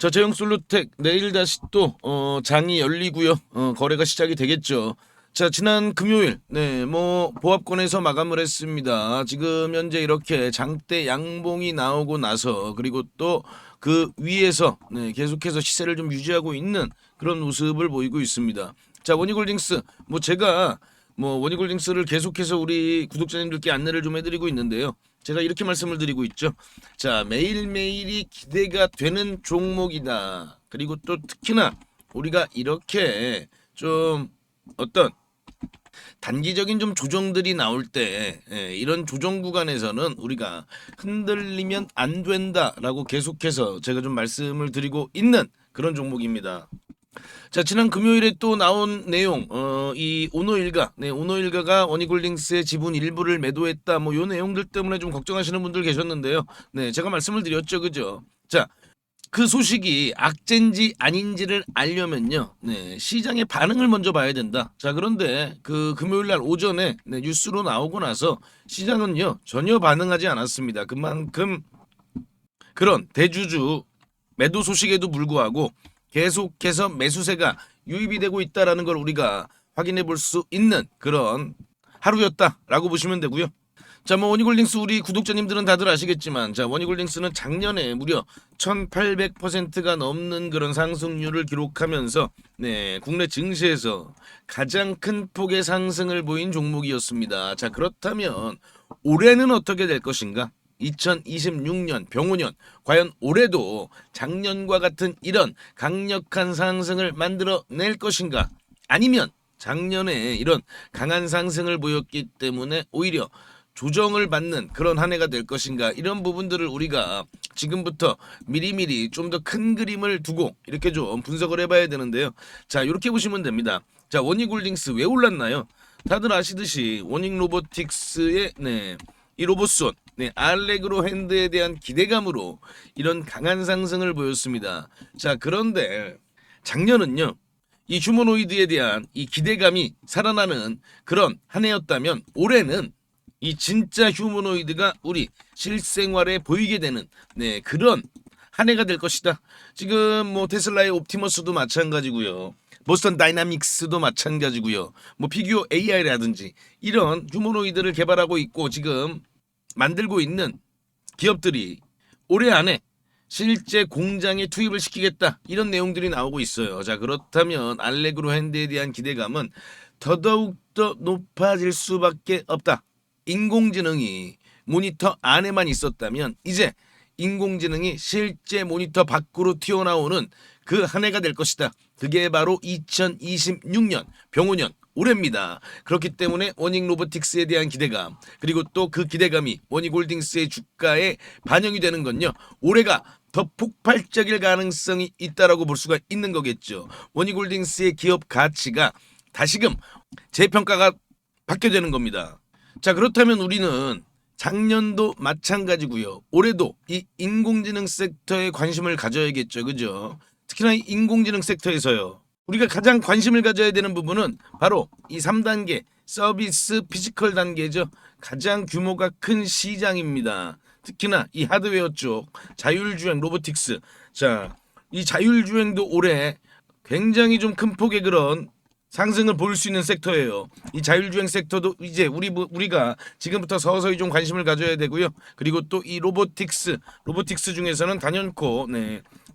자, 제형솔루텍 내일 다시 또 장이 열리고요. 거래가 시작이 되겠죠. 자, 지난 금요일 보합권에서 마감을 했습니다. 지금 현재 이렇게 장대 양봉이 나오고 나서 그리고 또 그 위에서 계속해서 시세를 좀 유지하고 있는 그런 모습을 보이고 있습니다. 자, 원희골딩스 제가 원희골딩스를 계속해서 우리 구독자님들께 안내를 좀 해드리고 있는데요. 제가 이렇게 말씀을 드리고 있죠. 자, 매일매일이 기대가 되는 종목이다. 그리고 또 특히나 우리가 이렇게 좀 어떤 단기적인 좀 조정들이 나올 때 이런 조정 구간에서는 우리가 흔들리면 안 된다라고 계속해서 제가 좀 말씀을 드리고 있는 그런 종목입니다. 자, 지난 금요일에 또 나온 내용, 이 오노일가, 오노일가가 원희골딩스의 지분 일부를 매도했다, 요 내용들 때문에 좀 걱정하시는 분들 계셨는데요. 네, 제가 말씀을 드렸죠, 그죠? 자, 그 소식이 악재인지 아닌지를 알려면요, 시장의 반응을 먼저 봐야 된다. 자, 그런데 그 금요일날 오전에 뉴스로 나오고 나서 시장은요 전혀 반응하지 않았습니다. 그만큼 그런 대주주 매도 소식에도 불구하고 계속해서 매수세가 유입이 되고 있다라는 걸 우리가 확인해 볼 수 있는 그런 하루였다라고 보시면 되고요. 자, 원희골딩스 우리 구독자님들은 다들 아시겠지만, 자, 원희골딩스는 작년에 무려 1800%가 넘는 그런 상승률을 기록하면서 국내 증시에서 가장 큰 폭의 상승을 보인 종목이었습니다. 자, 그렇다면 올해는 어떻게 될 것인가? 2026년 병오년 과연 올해도 작년과 같은 이런 강력한 상승을 만들어낼 것인가? 아니면 작년에 이런 강한 상승을 보였기 때문에 오히려 조정을 받는 그런 한 해가 될 것인가, 이런 부분들을 우리가 지금부터 미리미리 좀 더 큰 그림을 두고 이렇게 좀 분석을 해봐야 되는데요. 자, 이렇게 보시면 됩니다. 자, 원희골딩스 왜 올랐나요? 다들 아시듯이 원익로보틱스의 이 로봇손 알레그로 핸드에 대한 기대감으로 이런 강한 상승을 보였습니다. 자, 그런데 작년은요 이 휴머노이드에 대한 이 기대감이 살아나는 그런 한 해였다면, 올해는 이 진짜 휴머노이드가 우리 실생활에 보이게 되는 그런 한 해가 될 것이다. 지금 테슬라의 옵티머스도 마찬가지고요. 보스턴 다이나믹스도 마찬가지고요. 피규어 AI라든지 이런 휴머노이드를 개발하고 있고 지금 만들고 있는 기업들이 올해 안에 실제 공장에 투입을 시키겠다, 이런 내용들이 나오고 있어요. 자, 그렇다면 알레그로 핸드에 대한 기대감은 더더욱더 높아질 수밖에 없다. 인공지능이 모니터 안에만 있었다면 이제 인공지능이 실제 모니터 밖으로 튀어나오는 그 한 해가 될 것이다. 그게 바로 2026년 병오년 올해입니다. 그렇기 때문에 원익로보틱스에 대한 기대감, 그리고 또 그 기대감이 원희골딩스의 주가에 반영이 되는 건요, 올해가 더 폭발적일 가능성이 있다라고 볼 수가 있는 거겠죠. 원희골딩스의 기업 가치가 다시금 재평가가 받게 되는 겁니다. 자, 그렇다면 우리는 작년도 마찬가지고요. 올해도 이 인공지능 섹터에 관심을 가져야겠죠. 그죠? 특히나 이 인공지능 섹터에서요, 우리가 가장 관심을 가져야 되는 부분은 바로 이 3단계 서비스 피지컬 단계죠. 가장 규모가 큰 시장입니다. 특히나 이 하드웨어 쪽 자율주행 로보틱스. 자, 이 자율주행도 올해 굉장히 좀 큰 폭의 그런 상승을 볼 수 있는 섹터예요. 이 자율주행 섹터도 이제 우리가 지금부터 서서히 좀 관심을 가져야 되고요. 그리고 또 이 로보틱스 중에서는 단연코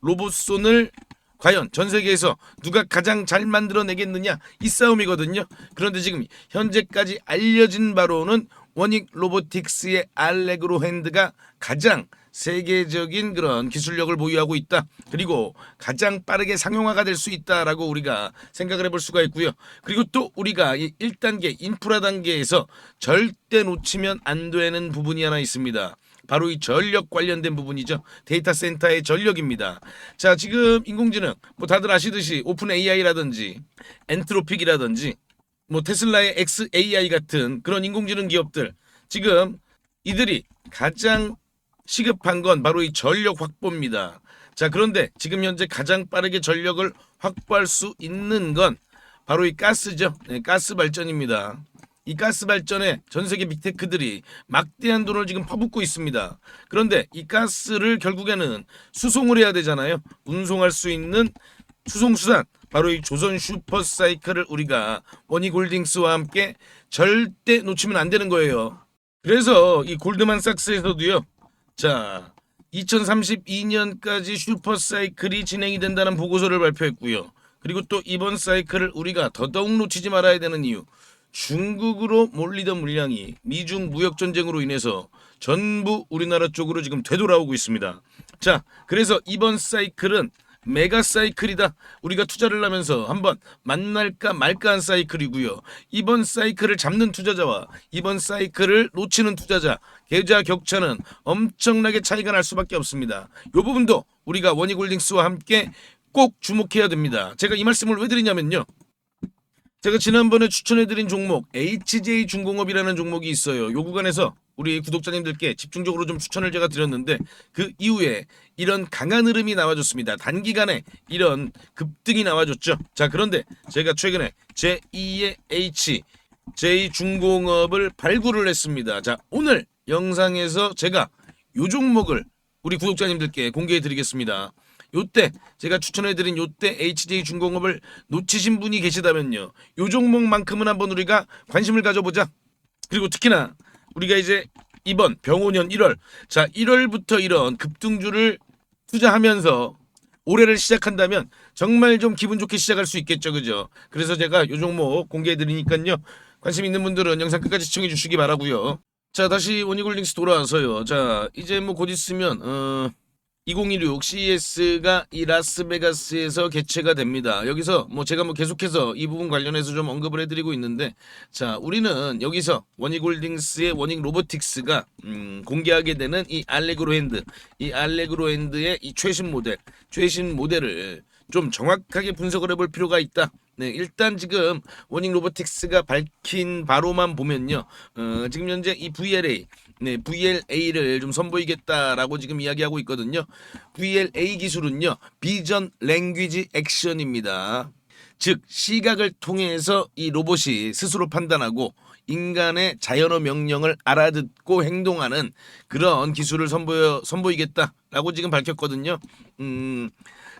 로봇손을 과연 전 세계에서 누가 가장 잘 만들어내겠느냐, 이 싸움이거든요. 그런데 지금 현재까지 알려진 바로는 원익 로보틱스의 알레그로 핸드가 가장 세계적인 그런 기술력을 보유하고 있다. 그리고 가장 빠르게 상용화가 될 수 있다라고 우리가 생각을 해볼 수가 있고요. 그리고 또 우리가 이 1단계 인프라 단계에서 절대 놓치면 안 되는 부분이 하나 있습니다. 바로 이 전력 관련된 부분이죠. 데이터 센터의 전력입니다. 자, 지금 인공지능 다들 아시듯이 오픈 AI라든지 엔트로픽이라든지 테슬라의 XAI 같은 그런 인공지능 기업들, 지금 이들이 가장 시급한 건 바로 이 전력 확보입니다. 자, 그런데 지금 현재 가장 빠르게 전력을 확보할 수 있는 건 바로 이 가스죠. 가스 발전입니다. 이 가스 발전에 전 세계 빅테크들이 막대한 돈을 지금 퍼붓고 있습니다. 그런데 이 가스를 결국에는 수송을 해야 되잖아요. 운송할 수 있는 수송수단, 바로 이 조선 슈퍼사이클을 우리가 원익홀딩스와 함께 절대 놓치면 안 되는 거예요. 그래서 이 골드만삭스에서도요. 자, 2032년까지 슈퍼사이클이 진행이 된다는 보고서를 발표했고요. 그리고 또 이번 사이클을 우리가 더더욱 놓치지 말아야 되는 이유. 중국으로 몰리던 물량이 미중 무역 전쟁으로 인해서 전부 우리나라 쪽으로 지금 되돌아오고 있습니다. 자, 그래서 이번 사이클은 메가 사이클이다. 우리가 투자를 하면서 한번 만날까 말까한 사이클이고요. 이번 사이클을 잡는 투자자와 이번 사이클을 놓치는 투자자, 계좌 격차는 엄청나게 차이가 날 수밖에 없습니다. 이 부분도 우리가 원익홀딩스와 함께 꼭 주목해야 됩니다. 제가 이 말씀을 왜 드리냐면요. 제가 지난번에 추천해드린 종목 HJ중공업이라는 종목이 있어요. 요 구간에서 우리 구독자님들께 집중적으로 좀 추천을 제가 드렸는데 그 이후에 이런 강한 흐름이 나와줬습니다. 단기간에 이런 급등이 나와줬죠. 자, 그런데 제가 최근에 제2의 H J중공업을 발굴을 했습니다. 자, 오늘 영상에서 제가 요 종목을 우리 구독자님들께 공개해 드리겠습니다. 요때 제가 추천해드린 요때 HJ중공업을 놓치신 분이 계시다면요, 요 종목만큼은 한번 우리가 관심을 가져보자. 그리고 특히나 우리가 이제 이번 병오년 1월, 자 1월부터 이런 급등주를 투자하면서 올해를 시작한다면 정말 좀 기분 좋게 시작할 수 있겠죠, 그죠? 그래서 제가 요 종목 공개해드리니까요, 관심 있는 분들은 영상 끝까지 시청해 주시기 바라고요. 자, 다시 원익홀딩스 돌아와서요. 자, 이제 뭐 곧 있으면 2016 CES가 이 라스베가스에서 개최가 됩니다. 여기서 뭐 제가 뭐 계속해서 이 부분 관련해서 좀 언급을 해드리고 있는데, 자, 우리는 여기서 원익홀딩스의 원익로보틱스가 공개하게 되는 이 알레그로 핸드, 이 알레그로 핸드의 이 최신 모델을 좀 정확하게 분석을 해볼 필요가 있다. 네, 일단 지금 원익로보틱스가 밝힌 바로만 보면요, 지금 현재 이 VLA를 좀 선보이겠다라고 지금 이야기하고 있거든요. VLA 기술은요, 비전 랭귀지 액션입니다. 즉 시각을 통해서 이 로봇이 스스로 판단하고 인간의 자연어 명령을 알아듣고 행동하는 그런 기술을 선보이겠다라고 지금 밝혔거든요.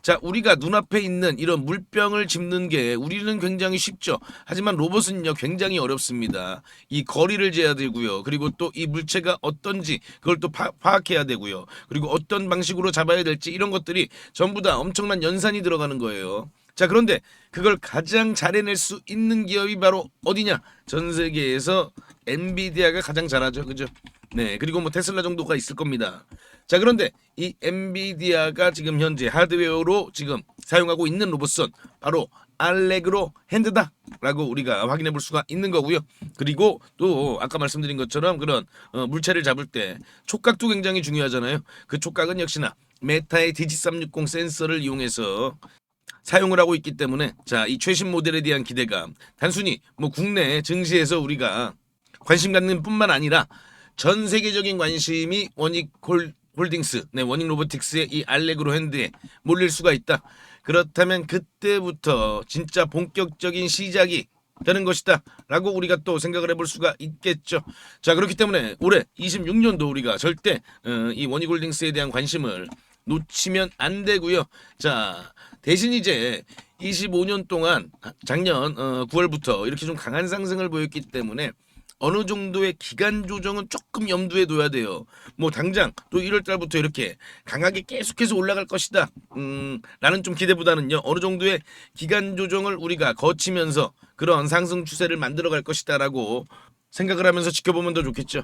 자, 우리가 눈앞에 있는 이런 물병을 짚는 게 우리는 굉장히 쉽죠. 하지만 로봇은요, 굉장히 어렵습니다. 이 거리를 재야 되고요. 그리고 또 이 물체가 어떤지 그걸 또 파악해야 되고요. 그리고 어떤 방식으로 잡아야 될지 이런 것들이 전부 다 엄청난 연산이 들어가는 거예요. 자, 그런데 그걸 가장 잘해낼 수 있는 기업이 바로 어디냐? 전 세계에서 엔비디아가 가장 잘하죠. 그죠? 네, 그리고 뭐 테슬라 정도가 있을 겁니다. 자, 그런데 이 엔비디아가 지금 현재 하드웨어로 지금 사용하고 있는 로봇은 바로 알레그로 핸드다라고 우리가 확인해 볼 수가 있는 거고요. 그리고 또 아까 말씀드린 것처럼 그런 물체를 잡을 때 촉각도 굉장히 중요하잖아요. 그 촉각은 역시나 메타의 DG360 센서를 이용해서 사용을 하고 있기 때문에, 자, 이 최신 모델에 대한 기대감, 단순히 뭐 국내 증시에서 우리가 관심 갖는 뿐만 아니라 전 세계적인 관심이 원익홀딩스, 네, 원익로보틱스의 이 알레그로 핸드에 몰릴 수가 있다. 그렇다면 그때부터 진짜 본격적인 시작이 되는 것이다 라고 우리가 또 생각을 해볼 수가 있겠죠. 자, 그렇기 때문에 올해 26년도 우리가 절대 이 원익홀딩스에 대한 관심을 놓치면 안 되고요. 자, 대신 이제 25년 동안 작년 9월부터 이렇게 좀 강한 상승을 보였기 때문에 어느 정도의 기간 조정은 조금 염두에 둬야 돼요. 뭐 당장 또 1월 달부터 이렇게 강하게 계속해서 올라갈 것이다 라는 좀 기대보다는요, 어느 정도의 기간 조정을 우리가 거치면서 그런 상승 추세를 만들어 갈 것이다 라고 생각을 하면서 지켜보면 더 좋겠죠.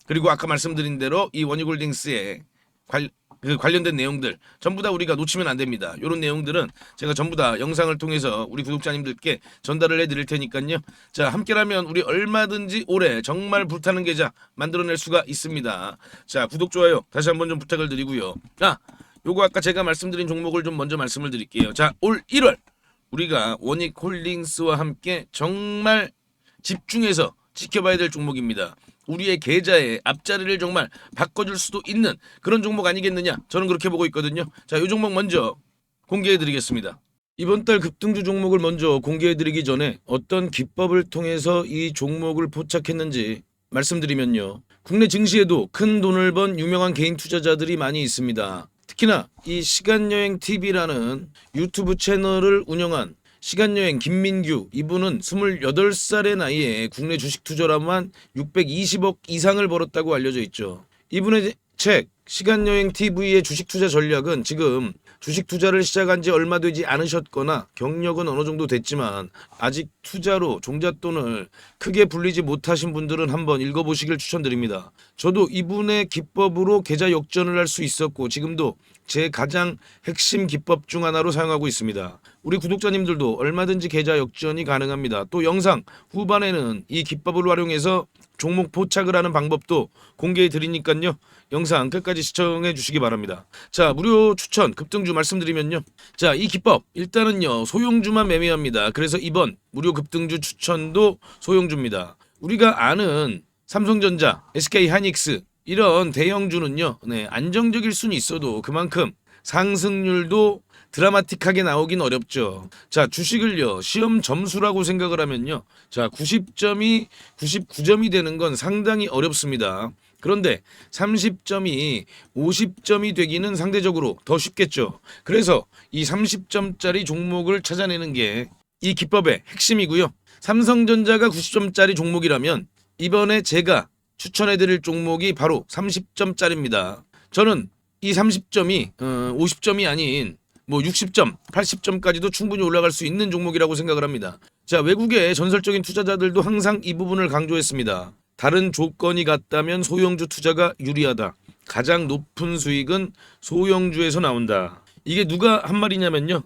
그리고 아까 말씀드린 대로 이 원익홀딩스의 관련된 내용들 전부 다 우리가 놓치면 안 됩니다. 이런 내용들은 제가 전부 다 영상을 통해서 우리 구독자님들께 전달을 해드릴 테니까요. 자, 함께라면 우리 얼마든지 올해 정말 불타는 계좌 만들어낼 수가 있습니다. 자, 구독, 좋아요 다시 한번 좀 부탁을 드리고요. 요거 아까 제가 말씀드린 종목을 좀 먼저 말씀을 드릴게요. 자, 올 1월 우리가 원익홀딩스와 함께 정말 집중해서 지켜봐야 될 종목입니다. 우리의 계좌의 앞자리를 정말 바꿔줄 수도 있는 그런 종목 아니겠느냐, 저는 그렇게 보고 있거든요. 자, 이 종목 먼저 공개해 드리겠습니다. 이번 달 급등주 종목을 먼저 공개해드리기 전에 어떤 기법을 통해서 이 종목을 포착했는지 말씀드리면요. 국내 증시에도 큰 돈을 번 유명한 개인 투자자들이 많이 있습니다. 특히나 이 시간여행 TV라는 유튜브 채널을 운영한 시간여행 김민규, 이분은 28살의 나이에 국내 주식 투자로만 620억 이상을 벌었다고 알려져 있죠. 이분의 책 시간여행 TV의 주식 투자 전략은 지금 주식 투자를 시작한 지 얼마 되지 않으셨거나 경력은 어느 정도 됐지만 아직 투자로 종잣돈을 크게 불리지 못하신 분들은 한번 읽어보시길 추천드립니다. 저도 이분의 기법으로 계좌 역전을 할 수 있었고 지금도 제 가장 핵심 기법 중 하나로 사용하고 있습니다. 우리 구독자님들도 얼마든지 계좌 역전이 가능합니다. 또 영상 후반에는 이 기법을 활용해서 종목 포착을 하는 방법도 공개해 드리니까요. 영상 끝까지 시청해 주시기 바랍니다. 자, 무료 추천 급등주 말씀드리면요. 자, 이 기법 일단은요. 소형주만 매매합니다. 그래서 이번 무료 급등주 추천도 소형주입니다. 우리가 아는 삼성전자, SK하이닉스 이런 대형주는요. 안정적일 수는 있어도 그만큼 상승률도 드라마틱하게 나오긴 어렵죠. 자, 주식을요. 시험 점수라고 생각을 하면요. 자, 90점이 99점이 되는 건 상당히 어렵습니다. 그런데 30점이 50점이 되기는 상대적으로 더 쉽겠죠. 그래서 이 30점짜리 종목을 찾아내는 게 이 기법의 핵심이고요. 삼성전자가 90점짜리 종목이라면 이번에 제가 추천해드릴 종목이 바로 30점짜리입니다. 저는 이 30점이 50점이 아닌 뭐 60점, 80점까지도 충분히 올라갈 수 있는 종목이라고 생각을 합니다. 자, 외국의 전설적인 투자자들도 항상 이 부분을 강조했습니다. 다른 조건이 같다면 소형주 투자가 유리하다. 가장 높은 수익은 소형주에서 나온다. 이게 누가 한 말이냐면요.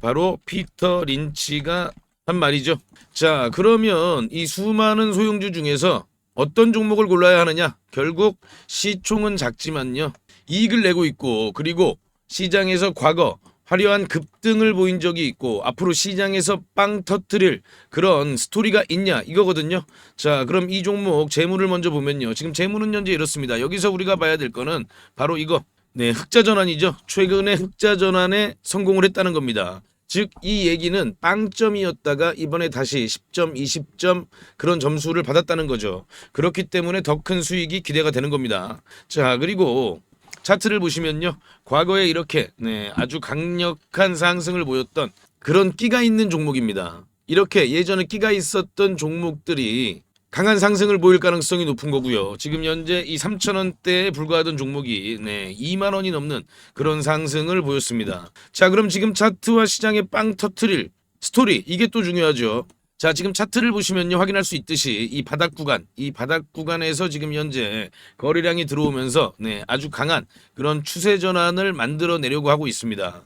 바로 피터 린치가 한 말이죠. 자, 그러면 이 수많은 소형주 중에서 어떤 종목을 골라야 하느냐? 결국 시총은 작지만요. 이익을 내고 있고 그리고 시장에서 과거 화려한 급등을 보인 적이 있고 앞으로 시장에서 빵 터뜨릴 그런 스토리가 있냐 이거거든요. 자, 그럼 이 종목 재무를 먼저 보면요. 지금 재무는 현재 이렇습니다. 여기서 우리가 봐야 될 거는 바로 이거. 흑자 전환이죠. 최근에 흑자 전환에 성공을 했다는 겁니다. 즉 이 얘기는 빵점이었다가 이번에 다시 10점, 20점 그런 점수를 받았다는 거죠. 그렇기 때문에 더 큰 수익이 기대가 되는 겁니다. 자, 그리고 차트를 보시면요. 과거에 이렇게 아주 강력한 상승을 보였던 그런 끼가 있는 종목입니다. 이렇게 예전에 끼가 있었던 종목들이 강한 상승을 보일 가능성이 높은 거고요. 지금 현재 이 3,000원대에 불과하던 종목이 2만 원이 넘는 그런 상승을 보였습니다. 자, 그럼 지금 차트와 시장에 빵 터트릴 스토리 이게 또 중요하죠. 자, 지금 차트를 보시면요. 확인할 수 있듯이 이 바닥 구간에서 지금 현재 거래량이 들어오면서 아주 강한 그런 추세 전환을 만들어내려고 하고 있습니다.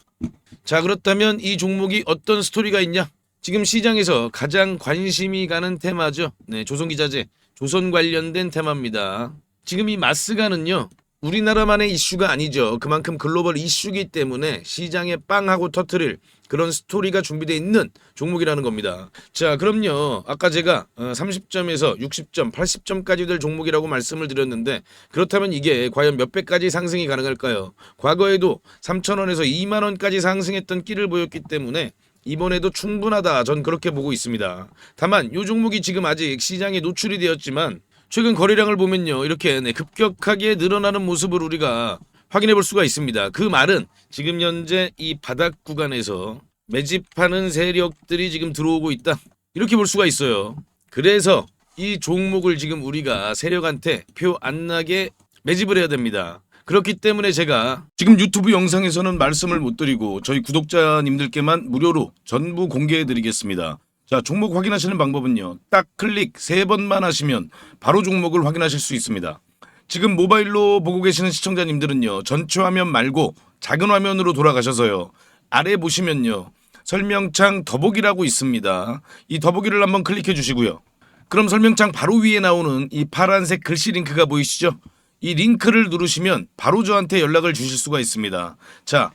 자, 그렇다면 이 종목이 어떤 스토리가 있냐? 지금 시장에서 가장 관심이 가는 테마죠. 조선기자재, 조선 관련된 테마입니다. 지금 이 마스가는요. 우리나라만의 이슈가 아니죠. 그만큼 글로벌 이슈이기 때문에 시장에 빵하고 터트릴 그런 스토리가 준비되어 있는 종목이라는 겁니다. 자, 그럼요. 아까 제가 30점에서 60점, 80점까지 될 종목이라고 말씀을 드렸는데 그렇다면 이게 과연 몇 배까지 상승이 가능할까요? 과거에도 3,000원에서 2만 원까지 상승했던 끼를 보였기 때문에 이번에도 충분하다. 전 그렇게 보고 있습니다. 다만 이 종목이 지금 아직 시장에 노출이 되었지만 최근 거래량을 보면요. 이렇게 급격하게 늘어나는 모습을 우리가 확인해 볼 수가 있습니다. 그 말은 지금 현재 이 바닥 구간에서 매집하는 세력들이 지금 들어오고 있다. 이렇게 볼 수가 있어요. 그래서 이 종목을 지금 우리가 세력한테 표 안 나게 매집을 해야 됩니다. 그렇기 때문에 제가 지금 유튜브 영상에서는 말씀을 못 드리고 저희 구독자님들께만 무료로 전부 공개해 드리겠습니다. 자, 종목 확인하시는 방법은요. 딱 클릭 3번만 하시면 바로 종목을 확인하실 수 있습니다. 지금 모바일로 보고 계시는 시청자님들은요. 전체 화면 말고 작은 화면으로 돌아가셔서요. 아래 보시면요. 설명창 더보기라고 있습니다. 이 더보기를 한번 클릭해 주시고요. 그럼 설명창 바로 위에 나오는 이 파란색 글씨 링크가 보이시죠? 이 링크를 누르시면 바로 저한테 연락을 주실 수가 있습니다. 자,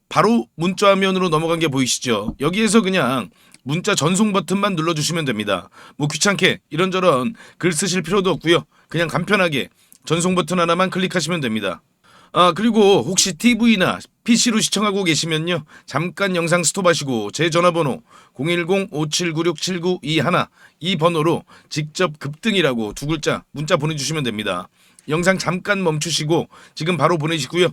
바로 문자 화면으로 넘어간 게 보이시죠? 여기에서 그냥 문자 전송 버튼만 눌러주시면 됩니다. 뭐 귀찮게 이런저런 글 쓰실 필요도 없고요. 그냥 간편하게 전송 버튼 하나만 클릭하시면 됩니다. 아, 그리고 혹시 TV나 PC로 시청하고 계시면요. 잠깐 영상 스톱하시고 제 전화번호 010-5796-7921 이 번호로 직접 급등이라고 두 글자 문자 보내주시면 됩니다. 영상 잠깐 멈추시고 지금 바로 보내시고요.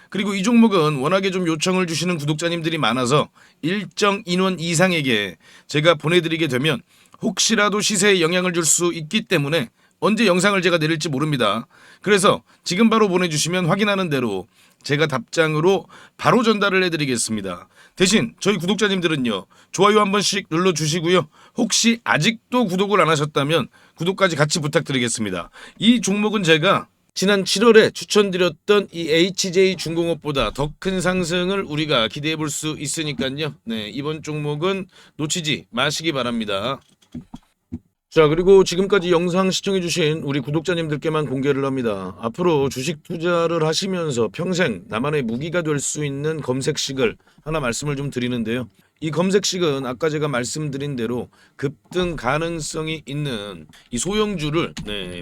그리고 이 종목은 워낙에 좀 요청을 주시는 구독자님들이 많아서 일정 인원 이상에게 제가 보내드리게 되면 혹시라도 시세에 영향을 줄 수 있기 때문에 언제 영상을 제가 내릴지 모릅니다. 그래서 지금 바로 보내주시면 확인하는 대로 제가 답장으로 바로 전달을 해드리겠습니다. 대신 저희 구독자님들은요. 좋아요 한 번씩 눌러주시고요. 혹시 아직도 구독을 안 하셨다면 구독까지 같이 부탁드리겠습니다. 이 종목은 제가 지난 7월에 추천드렸던 이 HJ 중공업보다 더 큰 상승을 우리가 기대해 볼 수 있으니까요. 네, 이번 종목은 놓치지 마시기 바랍니다. 자, 그리고 지금까지 영상 시청해주신 우리 구독자님들께만 공개를 합니다. 앞으로 주식 투자를 하시면서 평생 나만의 무기가 될 수 있는 검색식을 하나 말씀을 좀 드리는데요. 이 검색식은 아까 제가 말씀드린 대로 급등 가능성이 있는 이 소형주를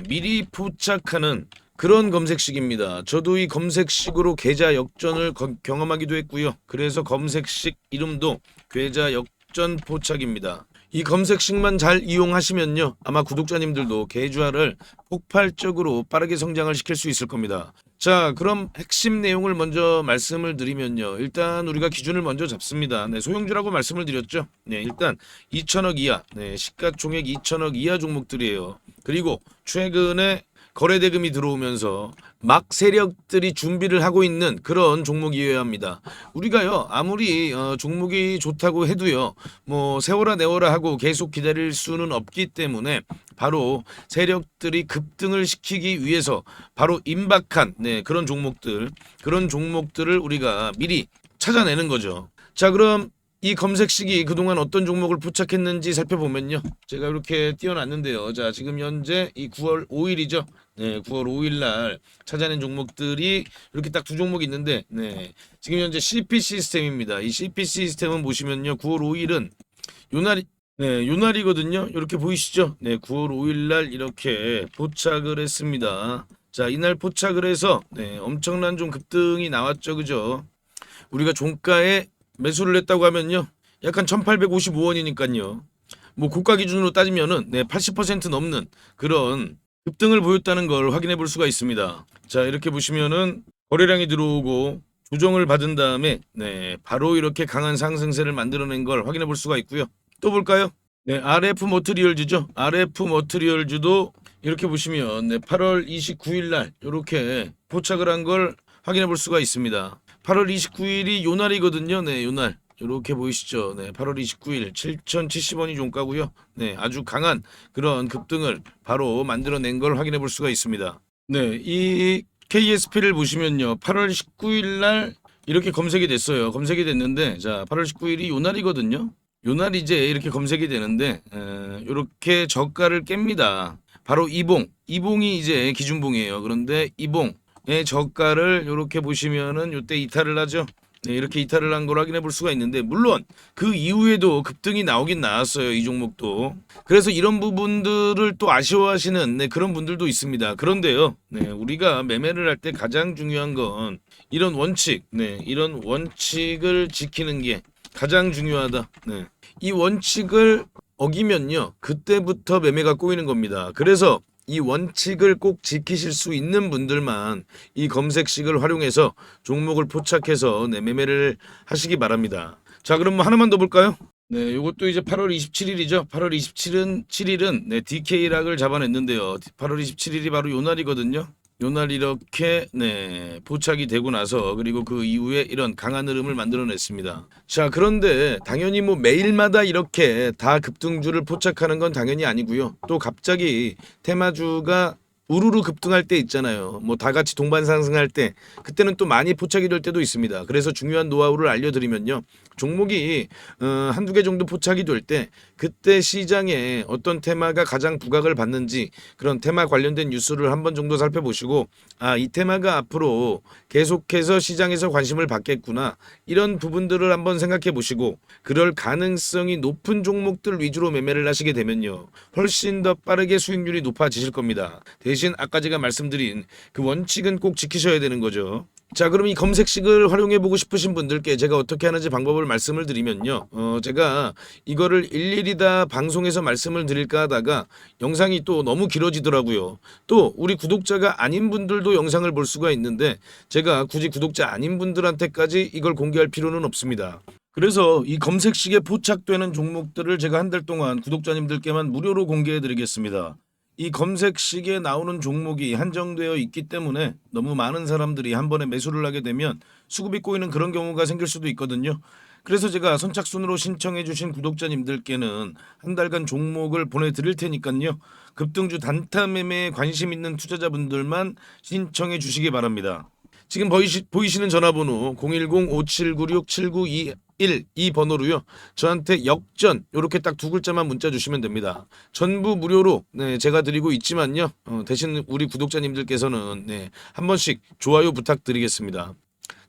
미리 포착하는 그런 검색식입니다. 저도 이 검색식으로 계좌 역전을 경험하기도 했고요. 그래서 검색식 이름도 계좌 역전 포착입니다. 이 검색식만 잘 이용하시면요. 아마 구독자님들도 계좌를 폭발적으로 빠르게 성장을 시킬 수 있을 겁니다. 자, 그럼 핵심 내용을 먼저 말씀을 드리면요. 일단 우리가 기준을 먼저 잡습니다. 네, 소형주라고 말씀을 드렸죠. 네, 일단 2천억 이하, 시가총액 2천억 이하 종목들이에요. 그리고 최근에 거래대금이 들어오면서 막 세력들이 준비를 하고 있는 그런 종목이어야 합니다. 우리가요 아무리 종목이 좋다고 해도요 뭐 세워라 내워라 하고 계속 기다릴 수는 없기 때문에 바로 세력들이 급등을 시키기 위해서 바로 임박한 그런 종목들을 우리가 미리 찾아내는 거죠. 자, 그럼 이 검색식이 그동안 어떤 종목을 포착했는지 살펴보면요. 제가 이렇게 띄워놨는데요. 자, 지금 현재 이 9월 5일이죠. 네, 9월 5일 날 찾아낸 종목들이 이렇게 딱 두 종목이 있는데, 지금 현재 CP 시스템입니다. 이 CP 시스템은 보시면요. 9월 5일은 요날이거든요. 이렇게 보이시죠? 9월 5일 날 이렇게 포착을 했습니다. 자, 이날 포착을 해서 엄청난 좀 급등이 나왔죠. 그죠? 우리가 종가에 매수를 했다고 하면요. 약간 1855원이니까요. 뭐 고가 기준으로 따지면은 80% 넘는 그런 급등을 보였다는 걸 확인해 볼 수가 있습니다. 자, 이렇게 보시면은 거래량이 들어오고 조정을 받은 다음에 바로 이렇게 강한 상승세를 만들어낸 걸 확인해 볼 수가 있고요. 또 볼까요? RF 머티리얼즈죠. RF 머티리얼즈도 이렇게 보시면 8월 29일 날 이렇게 포착을 한 걸 확인해 볼 수가 있습니다. 8월 29일이 요날이거든요. 요날. 이렇게 보이시죠? 8월 29일 7,070원이 종가고요. 아주 강한 그런 급등을 바로 만들어낸 걸 확인해 볼 수가 있습니다. 이 KSP를 보시면요. 8월 19일 날 이렇게 검색이 됐어요. 검색이 됐는데 자, 8월 19일이 요날이거든요. 요날이 이제 이렇게 검색이 되는데 이렇게 저가를 깹니다. 바로 이봉이 이제 기준봉이에요. 그런데 이봉의 저가를 이렇게 보시면은 이때 이탈을 하죠. 이렇게 이탈을 한 걸 확인해 볼 수가 있는데 물론 그 이후에도 급등이 나오긴 나왔어요. 이 종목도. 그래서 이런 부분들을 또 아쉬워하시는 그런 분들도 있습니다. 그런데요. 우리가 매매를 할 때 가장 중요한 건 이런 원칙, 이런 원칙을 지키는 게 가장 중요하다. 이 원칙을 어기면요. 그때부터 매매가 꼬이는 겁니다. 그래서 이 원칙을 꼭 지키실 수 있는 분들만 이 검색식을 활용해서 종목을 포착해서 매매를 하시기 바랍니다. 자, 그럼 뭐 하나만 더 볼까요? 요것도 이제 8월 27일이죠. 8월 27일은 DK락을 잡아냈는데요. 8월 27일이 바로 요 날이거든요. 요날 이렇게 포착이 되고 나서 그리고 그 이후에 이런 강한 흐름을 만들어냈습니다. 자, 그런데 당연히 뭐 매일마다 이렇게 다 급등주를 포착하는 건 당연히 아니고요. 또 갑자기 테마주가 우르르 급등할 때 있잖아요. 뭐 다 같이 동반 상승할 때 그때는 또 많이 포착이 될 때도 있습니다. 그래서 중요한 노하우를 알려드리면요. 종목이 한두 개 정도 포착이 될 때 그때 시장에 어떤 테마가 가장 부각을 받는지 그런 테마 관련된 뉴스를 한 번 정도 살펴보시고 이 테마가 앞으로 계속해서 시장에서 관심을 받겠구나 이런 부분들을 한번 생각해 보시고 그럴 가능성이 높은 종목들 위주로 매매를 하시게 되면요. 훨씬 더 빠르게 수익률이 높아지실 겁니다. 대신 아까 제가 말씀드린 그 원칙은 꼭 지키셔야 되는 거죠. 자, 그럼 이 검색식을 활용해 보고 싶으신 분들께 제가 어떻게 하는지 방법을 말씀을 드리면요. 제가 이거를 일일이 다 방송에서 말씀을 드릴까 하다가 영상이 또 너무 길어지더라고요. 또 우리 구독자가 아닌 분들도 영상을 볼 수가 있는데 제가 굳이 구독자 아닌 분들한테까지 이걸 공개할 필요는 없습니다. 그래서 이 검색식에 포착되는 종목들을 제가 한 달 동안 구독자님들께만 무료로 공개해 드리겠습니다. 이 검색식에 나오는 종목이 한정되어 있기 때문에 너무 많은 사람들이 한 번에 매수를 하게 되면 수급이 꼬이는 그런 경우가 생길 수도 있거든요. 그래서 제가 선착순으로 신청해 주신 구독자님들께는 한 달간 종목을 보내드릴 테니까요. 급등주 단타 매매에 관심 있는 투자자분들만 신청해 주시기 바랍니다. 지금 보이시는 전화번호 010-5796-7921 이 번호로요. 저한테 역전 요렇게 딱 두 글자만 문자 주시면 됩니다. 전부 무료로 제가 드리고 있지만요. 대신 우리 구독자님들께서는 한 번씩 좋아요 부탁드리겠습니다.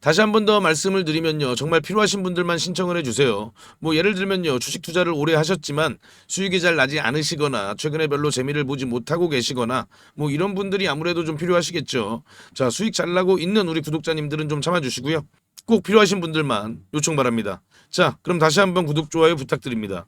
다시 한 번 더 말씀을 드리면요. 정말 필요하신 분들만 신청을 해주세요. 뭐 예를 들면요. 주식 투자를 오래 하셨지만 수익이 잘 나지 않으시거나 최근에 별로 재미를 보지 못하고 계시거나 뭐 이런 분들이 아무래도 좀 필요하시겠죠. 자, 수익 잘 나고 있는 우리 구독자님들은 좀 참아주시고요. 꼭 필요하신 분들만 요청 바랍니다. 자, 그럼 다시 한번 구독, 좋아요 부탁드립니다.